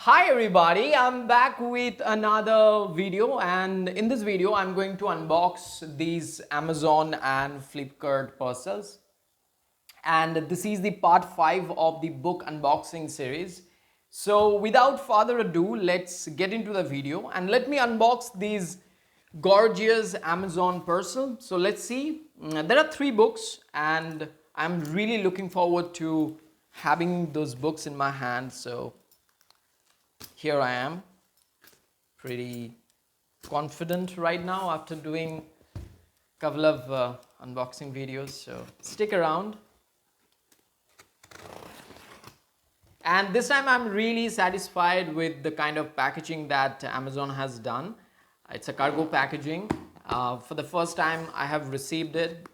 Hi everybody, I'm back with another video, and in this video I'm going to unbox these Amazon and Flipkart parcels, and this is the part 5 of the book unboxing series. So without further ado, let's get into the video and let me unbox these gorgeous Amazon parcel. So let's see. There are 3 books and I'm really looking forward to having those books in my hand. So here I am, pretty confident right now after doing a couple of unboxing videos, so stick around. And this time I'm really satisfied with the kind of packaging that Amazon has done. It's a cargo packaging. For the first time I have received it.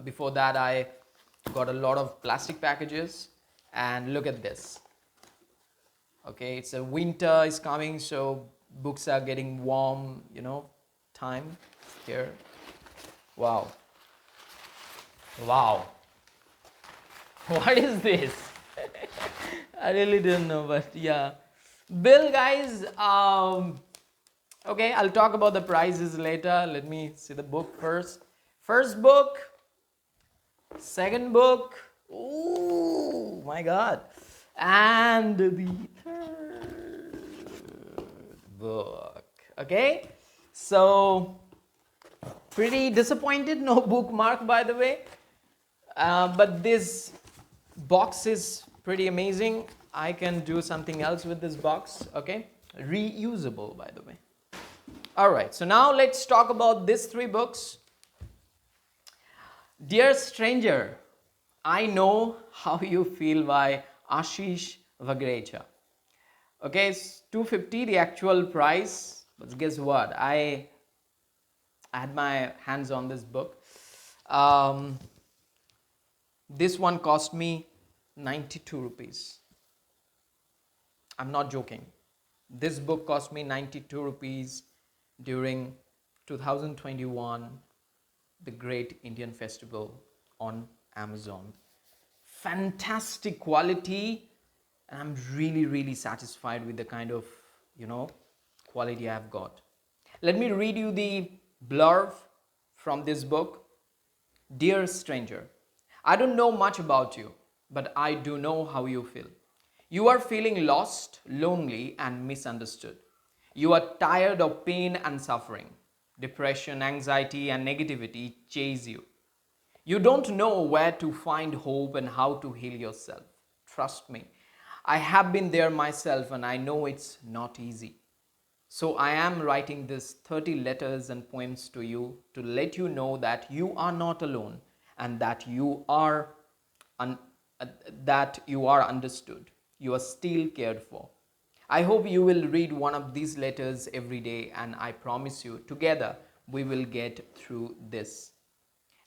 Before that I got a lot of plastic packages, and look at this. Okay, it's a winter is coming, so books are getting warm, time here. Wow. Wow. What is this? I really don't know, but yeah. Bill, guys, okay, I'll talk about the prices later. Let me see the book first. First book, second book. Oh my God. And the third book. Okay, so pretty disappointed, no bookmark by the way, but this box is pretty amazing. I can do something else with this box. Okay, reusable by the way. All right, so now let's talk about these 3 books. Dear Stranger, I Know How You Feel by Ashish Vagrecha. Okay, it's $250 the actual price, but guess what? I had my hands on this book. This one cost me 92 rupees. I'm not joking. This book cost me 92 rupees during 2021, the Great Indian Festival on Amazon. Fantastic quality, and I'm really satisfied with the kind of quality I've got. Let me read you the blurb from this book. Dear Stranger, I don't know much about you, but I do know how you feel. You are feeling lost, lonely, and misunderstood. You are tired of pain and suffering. Depression, anxiety, and negativity chase you. You don't know where to find hope and how to heal yourself. Trust me, I have been there myself and I know it's not easy. So I am writing this 30 letters and poems to you to let you know that you are not alone and that you are understood. You are still cared for. I hope you will read one of these letters every day, and I promise you, together we will get through this.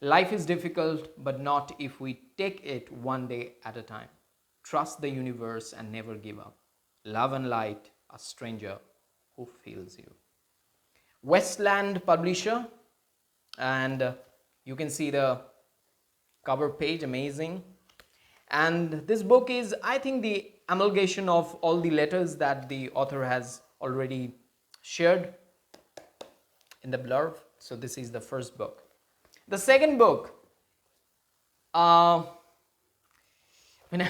Life is difficult, but not if we take it one day at a time. Trust the universe and never give up. Love and light, a stranger who feels you. Westland publisher, and you can see the cover page, amazing. And this book is, I think, the amalgamation of all the letters that the author has already shared in the blurb. So this is the first book. The second book, when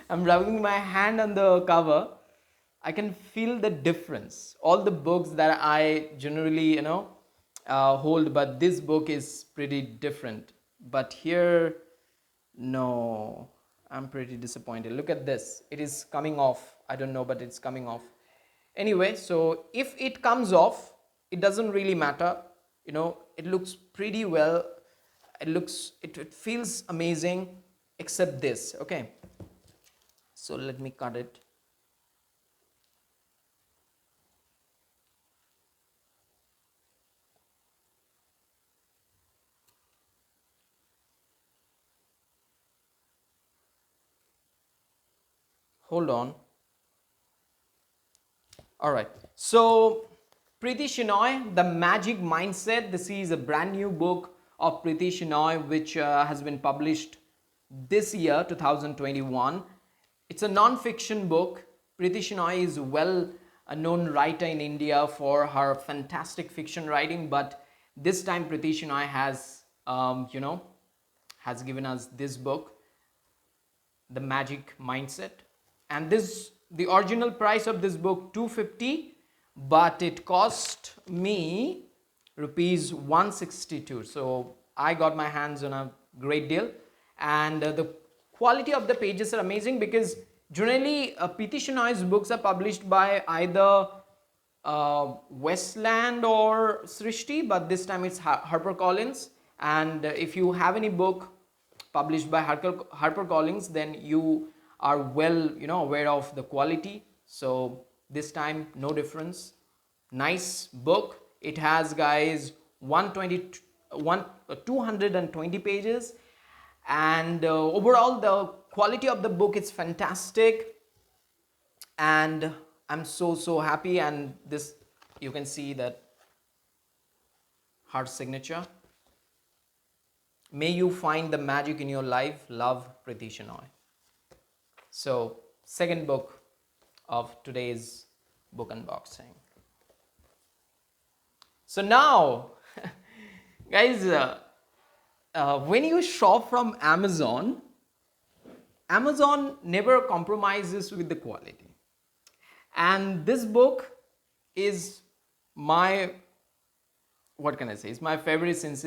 I'm rubbing my hand on the cover, I can feel the difference. All the books that I generally, hold, but this book is pretty different. But here, no, I'm pretty disappointed. Look at this. It is coming off. I don't know, but it's coming off. Anyway, so if it comes off, it doesn't really matter. It looks pretty well. It feels amazing, except this. Okay, so let me cut it. Hold on. All right, so Preeti Shenoy, The Magic Mindset. This is a brand new book of Preeti Shenoy, which has been published this year, 2021. It's a non-fiction book, Preeti Shenoy is well a known writer in India for her fantastic fiction writing, but this time Preeti Shenoy has, has given us this book, The Magic Mindset. And this, the original price of this book 250, but it cost me rupees 162. So I got my hands on a great deal, and the quality of the pages are amazing, because generally Preeti Shenoy's books are published by either Westland or Srishti, but this time it's HarperCollins. And if you have any book published by HarperCollins, then you are well, aware of the quality. So this time no difference. Nice book. It has, guys, 220 pages, and overall the quality of the book is fantastic, and I'm so happy. And this, you can see that her signature. May you find the magic in your life. Love, Preeti Shenoy. So, second book of today's book unboxing. So now, guys, when you shop from Amazon, Amazon never compromises with the quality. And this book is my, what can I say, it's my favorite since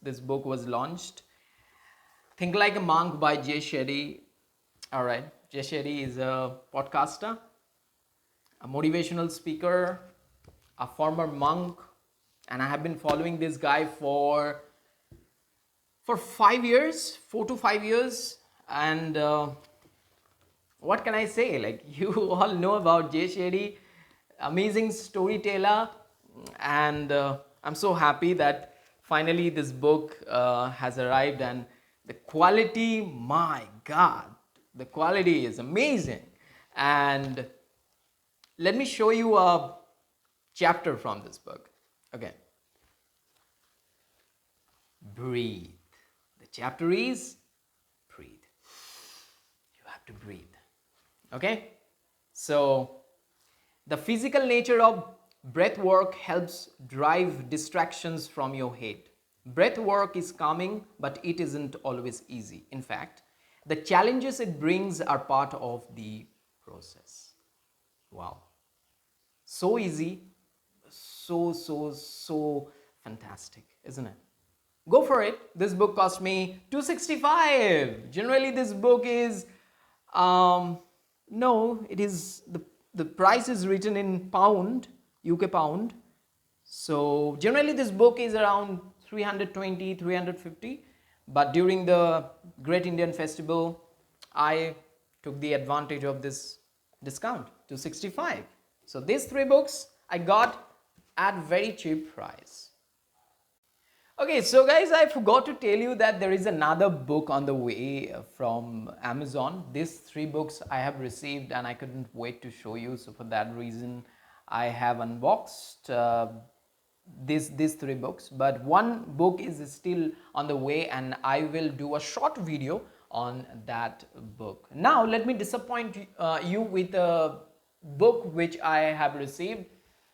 this book was launched. Think Like a Monk by Jay Shetty. All right, Jay Shetty is a podcaster, a motivational speaker, a former monk, and I have been following this guy for 5 years, 4 to 5 years. And what can I say? Like, you all know about Jay Shetty, amazing storyteller, and I'm so happy that finally this book has arrived, and the quality, my God, the quality is amazing. And let me show you a chapter from this book. Okay. Breathe. The chapter is breathe. You have to breathe. Okay. So the physical nature of breath work helps drive distractions from your head. Breath work is calming, but it isn't always easy. In fact, the challenges it brings are part of the process. Wow. So easy, so fantastic, isn't it? Go for it. This book cost me 265. Generally, this book is, no, it is, the price is written in pound, UK pound. So generally this book is around 320, 350. But during the Great Indian Festival, I took the advantage of this discount, 265. So these 3 books I got at very cheap price. Okay, so guys, I forgot to tell you that there is another book on the way from Amazon. These 3 books I have received, and I couldn't wait to show you. So for that reason, I have unboxed these 3 books. But one book is still on the way, and I will do a short video on that book. Now, let me disappoint you with a book which I have received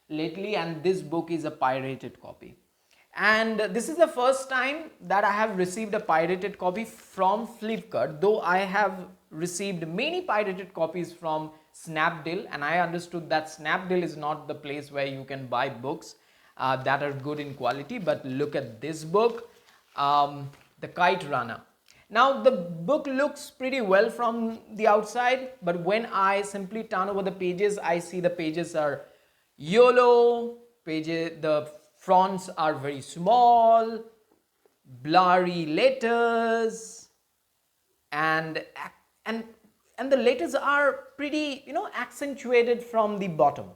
lately, and this book is a pirated copy. And this is the first time that I have received a pirated copy from Flipkart, though I have received many pirated copies from Snapdeal, and I understood that Snapdeal is not the place where you can buy books that are good in quality. But look at this book, The Kite Runner. Now the book looks pretty well from the outside, but when I simply turn over the pages, I see the pages are yellow, the fonts are very small, blurry letters, and the letters are pretty, accentuated from the bottom.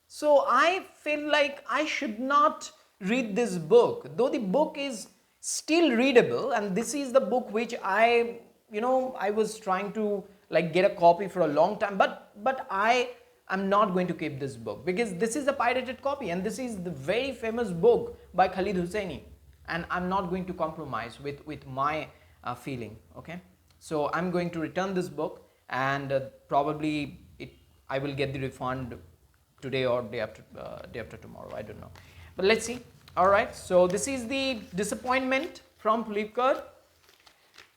So I feel like I should not read this book, though the book is still readable, and this is the book which I was trying to get a copy for a long time, but I am not going to keep this book because this is a pirated copy, and this is the very famous book by Khalid Hosseini, and I'm not going to compromise with my feeling. Okay, so I'm going to return this book, and probably I will get the refund today or day after tomorrow. I don't know, but let's see. All right, so this is the disappointment from Flipkart.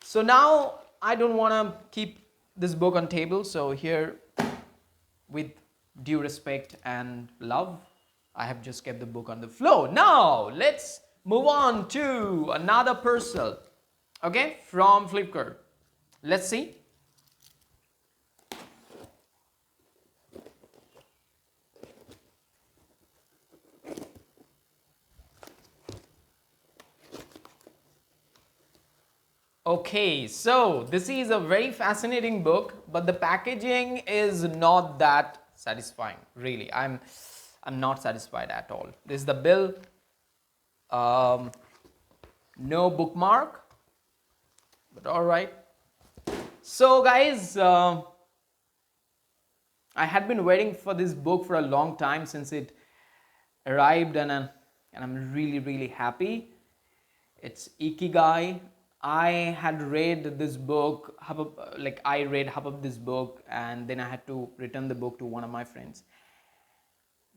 So now I don't want to keep this book on table. So here, with due respect and love, I have just kept the book on the floor. Now let's move on to another parcel, okay, from Flipkart. Let's see. Okay, so this is a very fascinating book, but the packaging is not that satisfying. Really, I'm not satisfied at all. This is the bill. No bookmark, but all right. So guys, I had been waiting for this book for a long time since it arrived, and I'm really happy. It's Ikigai. I had read this book, like I read half of this book, and then I had to return the book to one of my friends.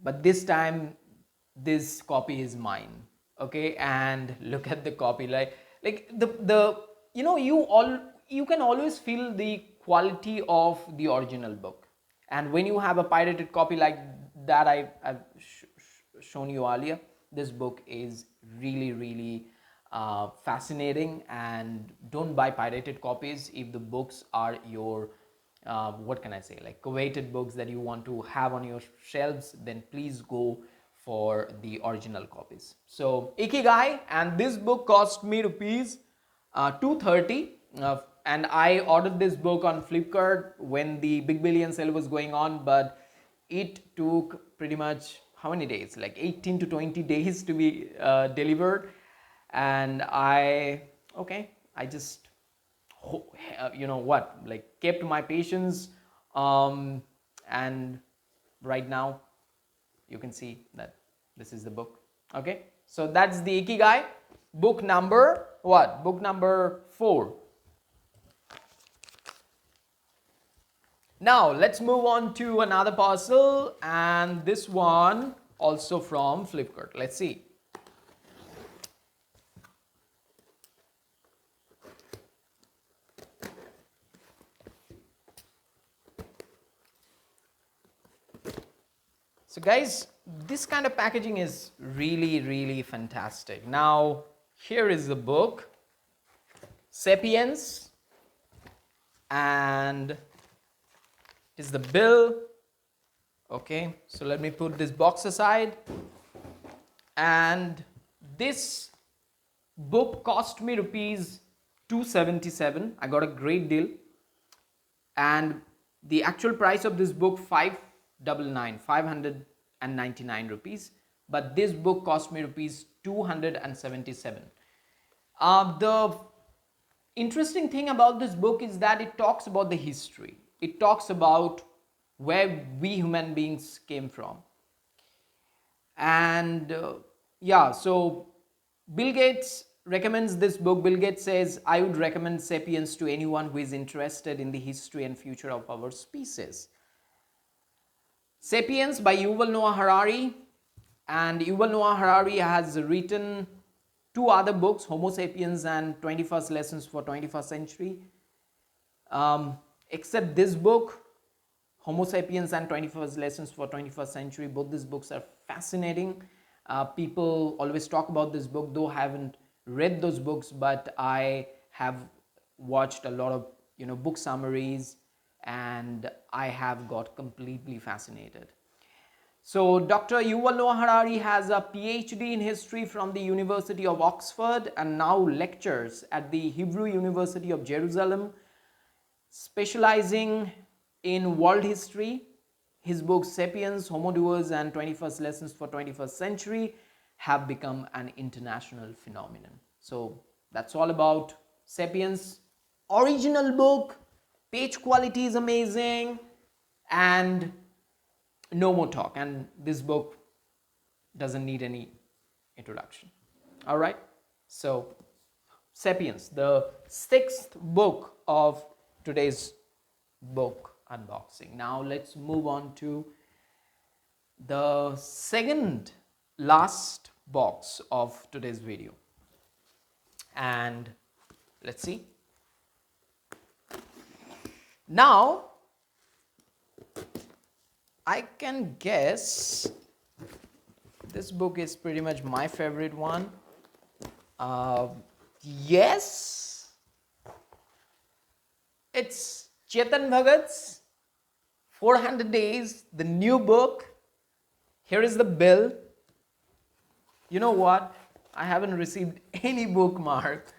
But this time, this copy is mine. Okay, and look at the copy, like the you know, you can always feel the quality of the original book, and when you have a pirated copy like that, I've shown you earlier, this book is really fascinating. And don't buy pirated copies if the books are your what can I say, like coveted books that you want to have on your shelves. Then please go for the original copies. So Ikigai, and this book cost me rupees 230, and I ordered this book on Flipkart when the big billion sale was going on, but it took pretty much how many days, like 18 to 20 days to be delivered. And I just you know what, like kept my patience, and right now you can see that this is the book. Okay, so that's the Ikigai, book number what, book number 4. Now let's move on to another parcel, and this one also from Flipkart. Let's see. So guys, this kind of packaging is really fantastic. Now here is the book, Sapiens, and is the bill. Okay, so let me put this box aside, and this book cost me rupees 277. I got a great deal, and the actual price of this book 599 rupees, but this book cost me rupees 277. The interesting thing about this book is that it talks about the history. It talks about where we human beings came from. And yeah, so Bill Gates recommends this book. Bill Gates says, I would recommend Sapiens to anyone who is interested in the history and future of our species. Sapiens by Yuval Noah Harari, and Yuval Noah Harari has written 2 other books, Homo Sapiens and 21st Lessons for 21st Century. Except this book, Homo Sapiens and 21st Lessons for 21st Century, both these books are fascinating. People always talk about this book, though I haven't read those books, but I have watched a lot of book summaries, and I have got completely fascinated. So Dr. Yuval Noah Harari has a PhD in history from the University of Oxford and now lectures at the Hebrew University of Jerusalem, specializing in world history. His books Sapiens, Homo Deus, and 21st Lessons for 21st Century have become an international phenomenon. So that's all about Sapiens. Original book, page quality is amazing, and no more talk. And this book doesn't need any introduction. All right. So Sapiens, the 6th book of today's book unboxing. Now let's move on to the second last box of today's video, and let's see. Now I can guess this book is pretty much my favorite one. Yes, it's Chetan Bhagat's 400 Days, the new book. Here is the bill. You know what? I haven't received any bookmark.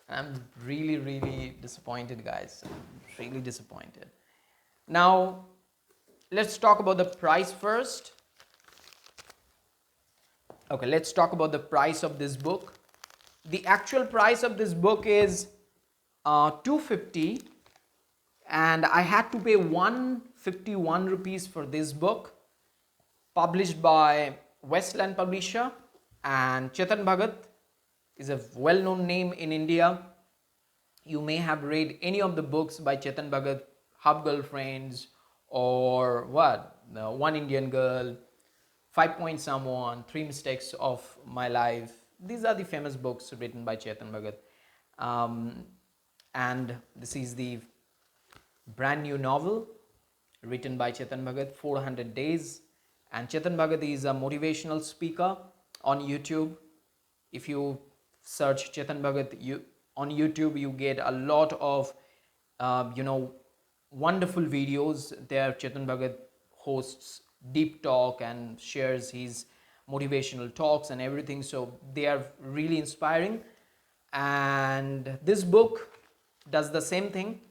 I'm really disappointed, guys. I'm really disappointed. Now, let's talk about the price first. Okay, let's talk about the price of this book. The actual price of this book is 250, and I had to pay 151 rupees for this book, published by Westland Publisher. And Chetan Bhagat is a well-known name in India. You may have read any of the books by Chetan Bhagat, Hub Girlfriends, or what? One Indian Girl, 5 Point Someone, 3 Mistakes of My Life. These are the famous books written by Chetan Bhagat. And this is the brand new novel written by Chetan Bhagat, 400 Days. And Chetan Bhagat is a motivational speaker on YouTube. If you search Chetan Bhagat on YouTube, you get a lot of wonderful videos there. Chetan Bhagat hosts deep talk and shares his motivational talks and everything, so they are really inspiring. And this book does the same thing,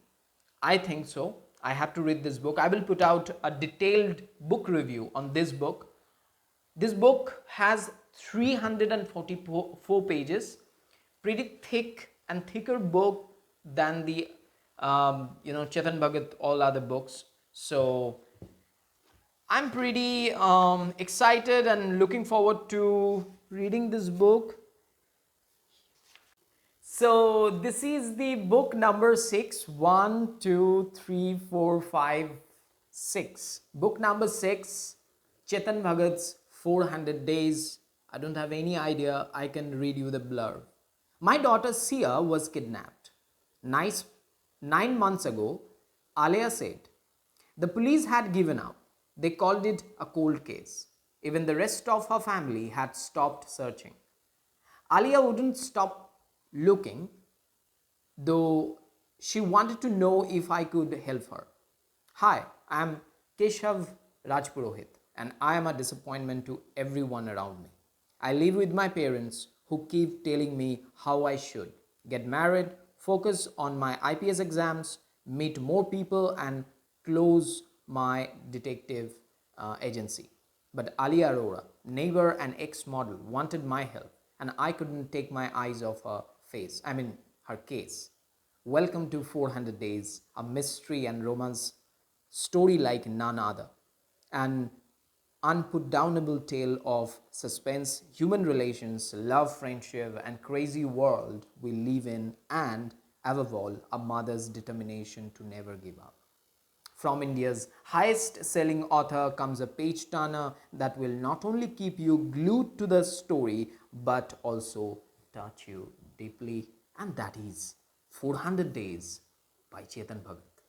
I think so. I have to read this book. I will put out a detailed book review on this book. This book has 344 pages, pretty thick and thicker book than the Chetan Bhagat all other books. So I'm pretty excited and looking forward to reading this book. So this is the book number 6. 1, 2, 3, 4, 5, 6. Book number 6, Chetan Bhagat's 400 Days. I don't have any idea. I can read you the blurb. My daughter Sia was kidnapped. 9 months ago, Alia said. The police had given up. They called it a cold case. Even the rest of her family had stopped searching. Alia wouldn't stop looking, though she wanted to know if I could help her. Hi, I am Keshav Rajpurohit, and I am a disappointment to everyone around me. I live with my parents who keep telling me how I should get married, focus on my IPS exams, meet more people, and close my detective agency. But Ali Arora, neighbor and ex-model, wanted my help, and I couldn't take my eyes off her her case. Welcome to 400 Days, a mystery and romance story like none other. An unputdownable tale of suspense, human relations, love, friendship, and crazy world we live in, and above all, a mother's determination to never give up. From India's highest selling author comes a page turner that will not only keep you glued to the story but also touch you deeply, and that is 400 Days by Chetan Bhagat.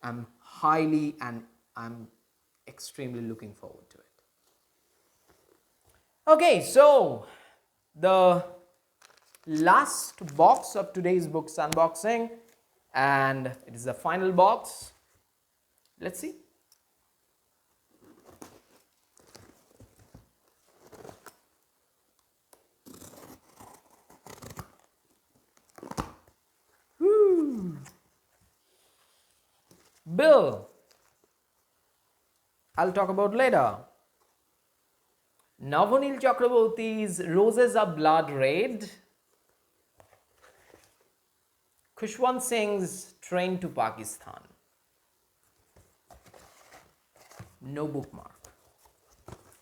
I'm extremely looking forward to it. Okay, so the last box of today's books unboxing, and it is the final box. Let's see. Bill, I'll talk about later. Navanil Chakraborty's Roses Are Blood Red. Khushwant Singh's Train to Pakistan. No bookmark.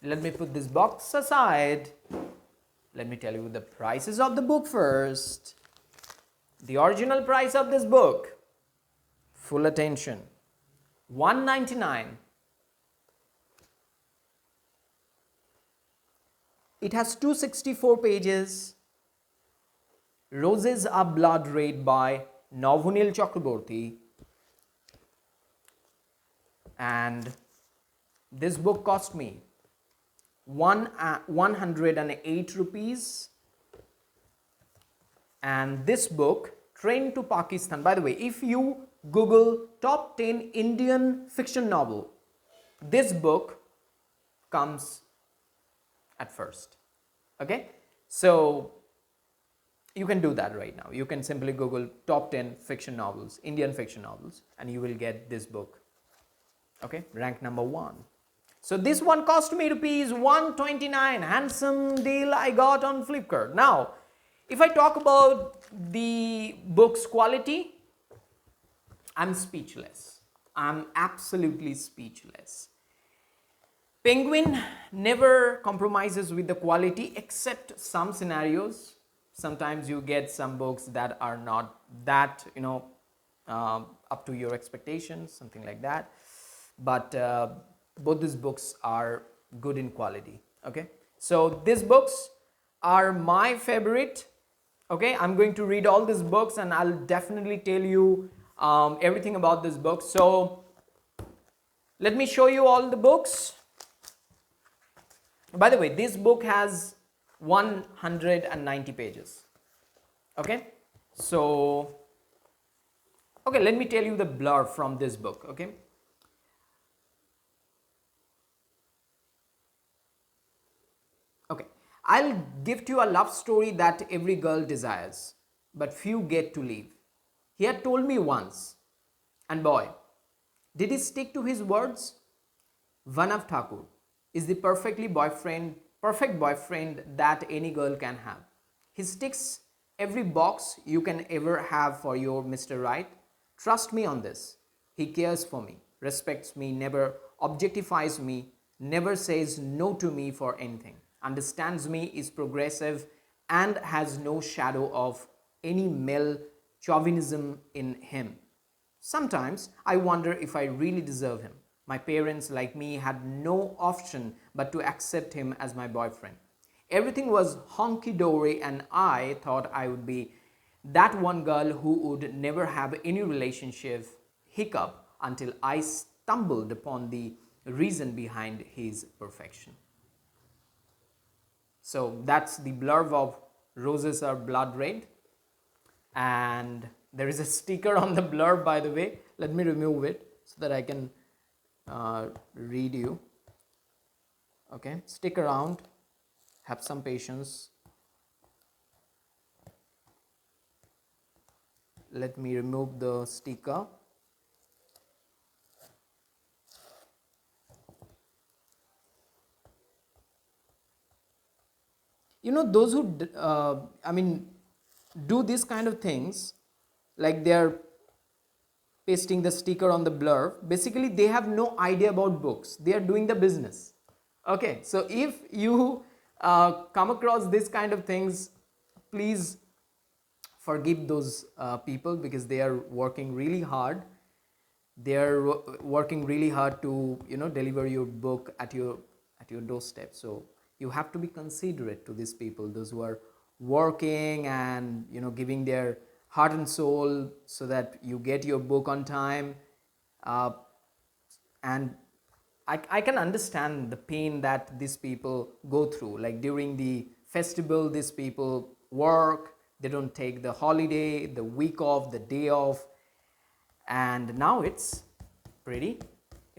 Let me put this box aside. Let me tell you the prices of the book first. The original price of this book, full attention, 199. It has 264 pages. Roses Are Blood Red by Navunil Chakraborty. And this book cost me 108 rupees. And this book, Train to Pakistan. By the way, if you Google top 10 Indian fiction novel, this book comes at first. Okay, so you can do that right now. You can simply Google top 10 fiction novels, Indian fiction novels, and you will get this book. Okay, rank number 1. So this one cost me rupees 129. Handsome deal I got on Flipkart. Now, if I talk about the book's quality, I'm speechless. I'm absolutely speechless. Penguin never compromises with the quality except some scenarios. Sometimes you get some books that are not that, up to your expectations, something like that. But both these books are good in quality. Okay, so these books are my favorite. Okay, I'm going to read all these books and I'll definitely tell you everything about this book. So let me show you all the books. By the way, this book has 190 pages. Okay, so let me tell you the blurb from this book. Okay, I'll give to you a love story that every girl desires, but few get to live. He had told me once, and boy, did he stick to his words? Vanav Thakur is the perfect boyfriend that any girl can have. He ticks every box you can ever have for your Mr. Right. Trust me on this. He cares for me, respects me, never objectifies me, never says no to me for anything, understands me, is progressive, and has no shadow of any male chauvinism in him. Sometimes I wonder if I really deserve him. My parents, like me, had no option but to accept him as my boyfriend. Everything was honky-dory and I thought I would be that one girl who would never have any relationship hiccup until I stumbled upon the reason behind his perfection. So that's the blurb of Roses Are Blood Red. And there is a sticker on the blurb, by the way. Let me remove it so that I can read you. Okay, stick around, have some patience. Let me remove the sticker. Those who do these kind of things, like they're pasting the sticker on the blurb, basically they have no idea about books. They are doing the business. Okay, so if you come across this kind of things, please forgive those people, because they are working really hard. They are working really hard to deliver your book at your doorstep. So you have to be considerate to these people, those who are working and giving their heart and soul so that you get your book on time. And I can understand the pain that these people go through. Like during the festival, these people work, they don't take the holiday, the week off, the day off. And now it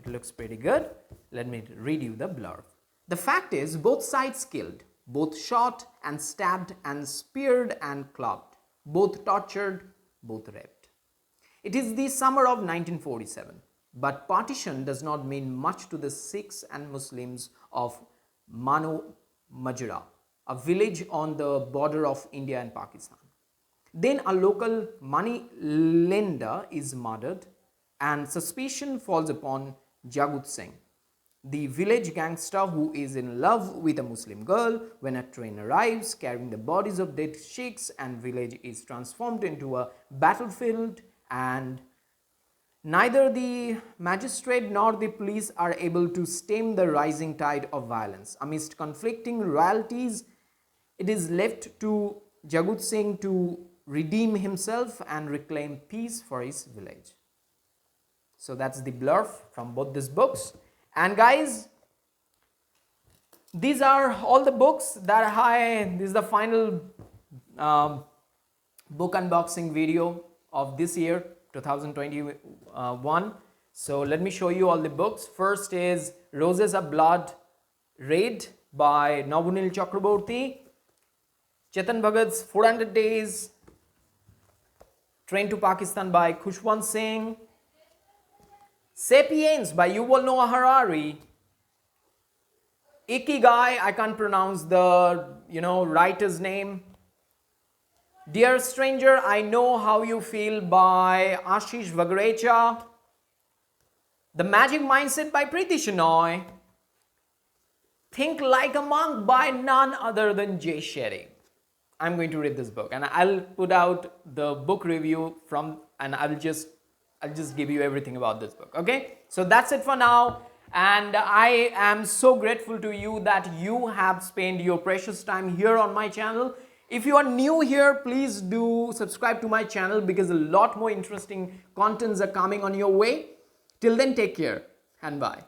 looks pretty good. Let me read you the blurb. The fact is, both sides killed, both shot and stabbed and speared and clubbed, both tortured, both raped. It is the summer of 1947, but partition does not mean much to the Sikhs and Muslims of Mano Majra, a village on the border of India and Pakistan. Then a local money lender is murdered and suspicion falls upon Jagut Singh, the village gangster who is in love with a Muslim girl. When a train arrives carrying the bodies of dead Sikhs and village is transformed into a battlefield, and Neither the magistrate nor the police are able to stem the rising tide of violence. Amidst conflicting royalties, it is left to Jagut Singh to redeem himself and reclaim peace for his village. So that's the blurb from both these books. And guys, these are all the books that this is the final book unboxing video of this year 2021. So let me show you all the books. First is Roses of Blood Raid by Navunil Chakraborty, Chetan Bhagat's 400 Days, Train to Pakistan by Khushwant Singh, Sapiens by Yuval Noah Harari, Ikigai, I can't pronounce the writer's name, Dear Stranger, I Know How You Feel by Ashish Vagrecha, The Magic Mindset by Preeti Shenoy, Think Like a Monk by none other than Jay Shetty. I'm going to read this book and I'll put out the book review and I'll just give you everything about this book. Okay, so that's it for now, and I am so grateful to you that you have spent your precious time here on my channel. If you are new here, please do subscribe to my channel because a lot more interesting contents are coming on your way. Till then, take care and bye.